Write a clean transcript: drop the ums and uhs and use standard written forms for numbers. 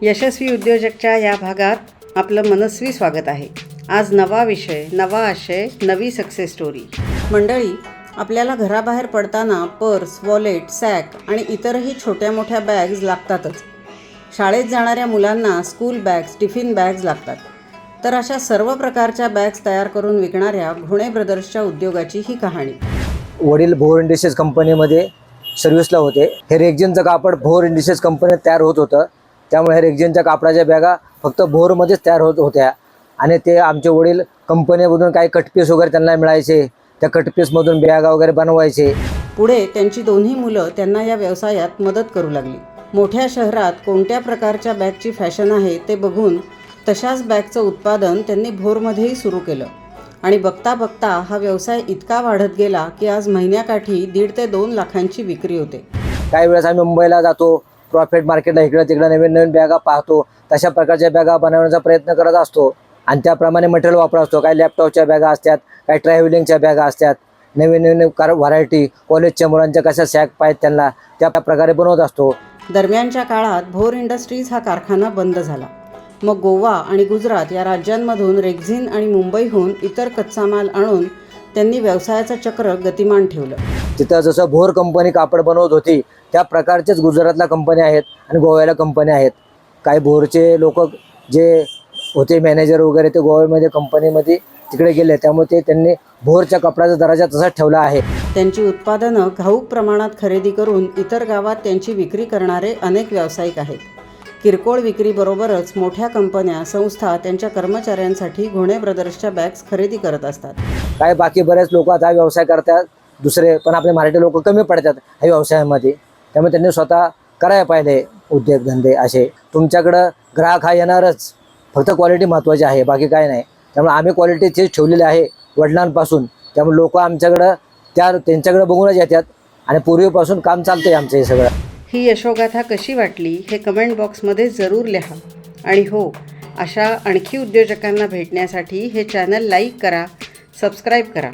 यशस्वी उद्योजकच्या या भागात आपलं मनस्वी स्वागत आहे। आज नवा विषय, नवा आशय, नवी सक्सेस स्टोरी। मंडळी, आपल्याला घराबाहेर पडताना पर्स, वॉलेट, सॅक आणि इतरही छोट्या मोठ्या बॅग्स लागतातच। शाळेत जाणाऱ्या मुलांना स्कूल बॅग्स, टिफिन बॅग्स लागतात। तर अशा सर्व प्रकारच्या बॅग्स तयार करून विकणाऱ्या घोणे ब्रदर्सच्या उद्योगाची ही कहाणी। वडील भोर इंडस्ट्रीज कंपनीमध्ये सर्व्हिसला होते। हे रेक्झिनचं कापड भोर इंडस्ट्रीज कंपनीत तयार होत होतं, त्यामुळे हे रेक्झिनच्या कापडाच्या बॅगा फक्त भोरमध्येच तयार होत होत्या। आणि ते आमचे वडील कंपनीमधून काही कटपीस वगैरे त्यांना मिळायचे, त्या कटपीसमधून बॅगा वगैरे बनवायचे। पुढे त्यांची दोन्ही मुलं त्यांना या व्यवसायात मदत करू लागली। मोठ्या शहरात कोणत्या प्रकारच्या बॅगची फॅशन आहे ते बघून तशाच बॅगचं उत्पादन त्यांनी भोरमध्येही सुरू केलं आणि बघता बघता हा व्यवसाय इतका वाढत गेला की आज महिन्याकाठी 1.5 ते 2 लाखांची विक्री होते। काही वेळेस आम्ही मुंबईला जातो, प्रॉफिट मार्केटला इकडे तिकडे नवीन नवीन बॅगा पाहतो, तशा प्रकारच्या बॅगा बनवण्याचा प्रयत्न करत असतो आणि त्याप्रमाणे मटेरियल वापरत असतो। काही लॅपटॉपच्या बॅगा असतात, काही ट्रॅव्हलिंगच्या बॅगा असतात, नवीन नवीन व्हरायटी कॉलेजच्या मुलांच्या कशा सॅक पाहिजेत त्यांना त्या प्रकारे बनवत असतो। दरम्यानच्या काळात भोर इंडस्ट्रीज हा कारखाना बंद झाला। मग गोवा आणि गुजरात या राज्यांमधून रेक्झिन आणि मुंबईहून इतर कच्चा माल आणून त्यांनी व्यवसायाचं चक्र गतिमान ठेवलं। तिथं जसं भोर कंपनी कापड बनवत होती त्या प्रकारचेच गुजरातला कंपनी आहेत आणि गोव्याला कंपनी आहेत। काही भोरचे लोक जे होते मॅनेजर वगैरे ते गोव्यामध्ये कंपनीमध्ये तिकडे गेले, त्यामुळे ते त्यांनी भोरच्या कपड्याचा दर्जा तसाच ठेवला आहे। त्यांची उत्पादनं घाऊक प्रमाणात खरेदी करून इतर गावात त्यांची विक्री करणारे अनेक व्यावसायिक आहेत। किरकोळ विक्रीबरोबरच मोठ्या कंपन्या, संस्था त्यांच्या कर्मचाऱ्यांसाठी घोणे ब्रदर्सच्या बॅग्स खरेदी करत असतात। काय बाकी बरेच लोक आता व्यवसाय करतात दुसरे, पण आपले मराठी लोक कमी पडतात ह्या व्यवसायामध्ये, त्यामुळे त्यांनी स्वतः करायला पाहिजे उद्योगधंदे असे। तुमच्याकडं ग्राहक हा येणारच, फक्त क्वालिटी महत्त्वाची आहे, बाकी काय नाही। त्यामुळे आम्ही क्वालिटी चीज ठेवलेली आहे वडिलांपासून, त्यामुळे लोक आमच्याकडं त्यांच्याकडे बघूनच येतात आणि पूर्वीपासून काम चालतंय आमचं हे सगळं। ही यशोगाथा कशी वाटली हे कमेंट बॉक्समध्ये जरूर लिहा। आणि हो, अशा आणखी उद्योजकांना भेटण्यासाठी हे चॅनल लाईक करा, सबस्क्राईब करा।